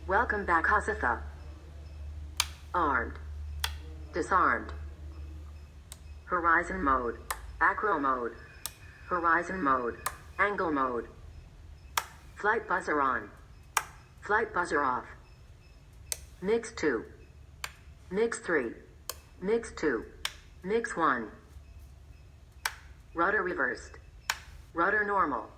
Welcome back, Hasatha. Armed. Disarmed. Horizon mode. Acro mode. Horizon mode. Angle mode. Flight buzzer on. Flight buzzer off. Mix 2. Mix 3. Mix 2. Mix 1. Rudder reversed. Rudder normal.